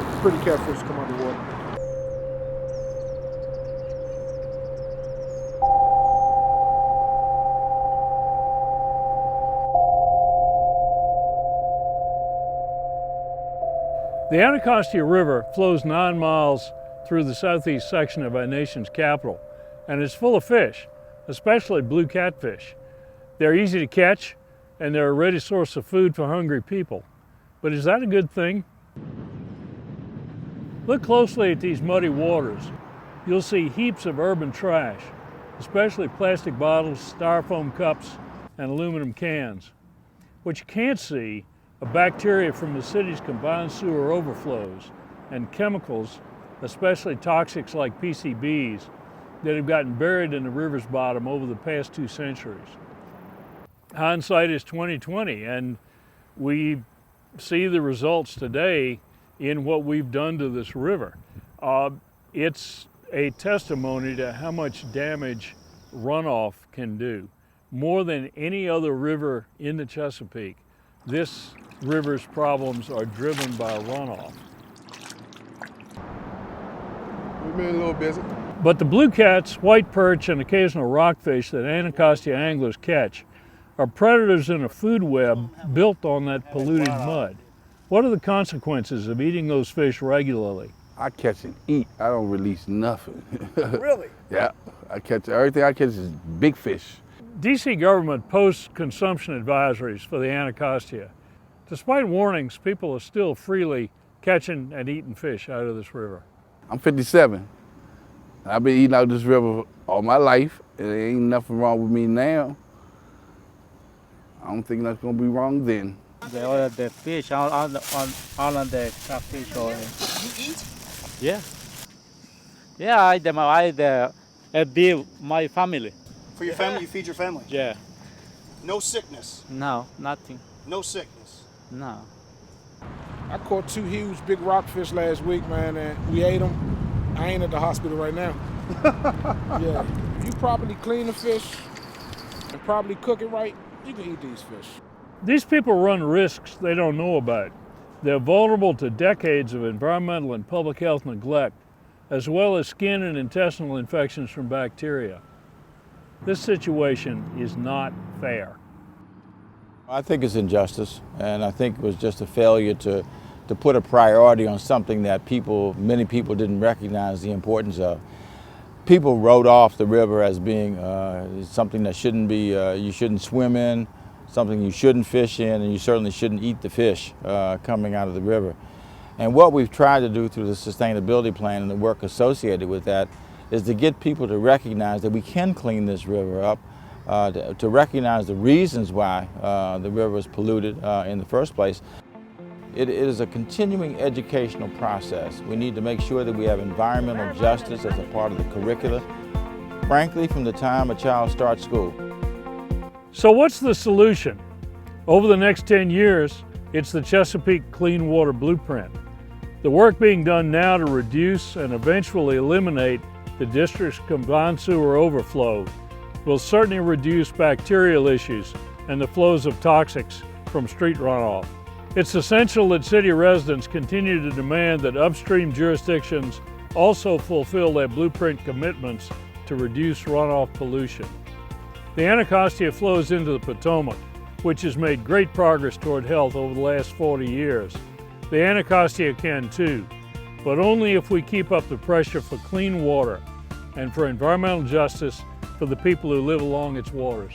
pretty catfish come underwater. The Anacostia River flows 9 miles through the southeast section of our nation's capital, and is full of fish, especially blue catfish. They're easy to catch, and they're a ready source of food for hungry people. But is that a good thing? Look closely at these muddy waters. You'll see heaps of urban trash, especially plastic bottles, styrofoam cups, and aluminum cans. What you can't see are bacteria from the city's combined sewer overflows and chemicals, especially toxics like PCBs, that have gotten buried in the river's bottom over the past 2 centuries. Hindsight is 20/20, and we see the results today in what we've done to this river. It's a testimony to how much damage runoff can do. More than any other river in the Chesapeake, this river's problems are driven by runoff. We've been a little busy. But the blue cats, white perch, and occasional rockfish that Anacostia anglers catch are predators in a food web built on that polluted mud. What are the consequences of eating those fish regularly? I catch and eat. I don't release nothing. Really? Yeah, everything I catch is big fish. DC government posts consumption advisories for the Anacostia. Despite warnings, people are still freely catching and eating fish out of this river. I'm 57. I've been eating out this river all my life. There ain't nothing wrong with me now. I don't think that's gonna be wrong then. They order the fish on the catfish oil. You eat? Yeah. Yeah, I build my family. For your family, you feed your family? Yeah. No sickness? No, nothing. No sickness? No. I caught 2 huge big rockfish last week, man, and we ate them. I ain't at the hospital right now. Yeah. If you properly clean the fish and properly cook it right, you can eat these fish. These people run risks they don't know about. They're vulnerable to decades of environmental and public health neglect, as well as skin and intestinal infections from bacteria. This situation is not fair. I think it's injustice, and I think it was just a failure to put a priority on something that many people didn't recognize the importance of. People wrote off the river as being something that shouldn't be, you shouldn't swim in, something you shouldn't fish in, and you certainly shouldn't eat the fish coming out of the river. And what we've tried to do through the sustainability plan and the work associated with that is to get people to recognize that we can clean this river up, to recognize the reasons why the river is polluted in the first place. It is a continuing educational process. We need to make sure that we have environmental justice as a part of the curricula, frankly, from the time a child starts school. So what's the solution? Over the next 10 years, it's the Chesapeake Clean Water Blueprint. The work being done now to reduce and eventually eliminate the district's combined sewer overflow will certainly reduce bacterial issues and the flows of toxics from street runoff. It's essential that city residents continue to demand that upstream jurisdictions also fulfill their blueprint commitments to reduce runoff pollution. The Anacostia flows into the Potomac, which has made great progress toward health over the last 40 years. The Anacostia can too, but only if we keep up the pressure for clean water and for environmental justice for the people who live along its waters.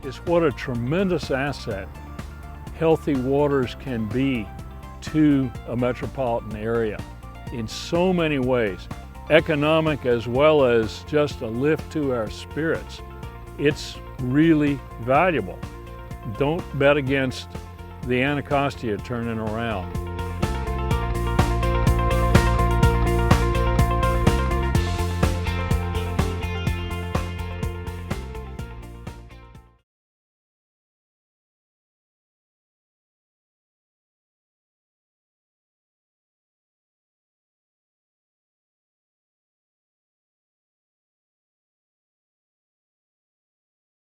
It's what a tremendous asset healthy waters can be to a metropolitan area in so many ways, economic as well as just a lift to our spirits. It's really valuable. Don't bet against the Anacostia turning around.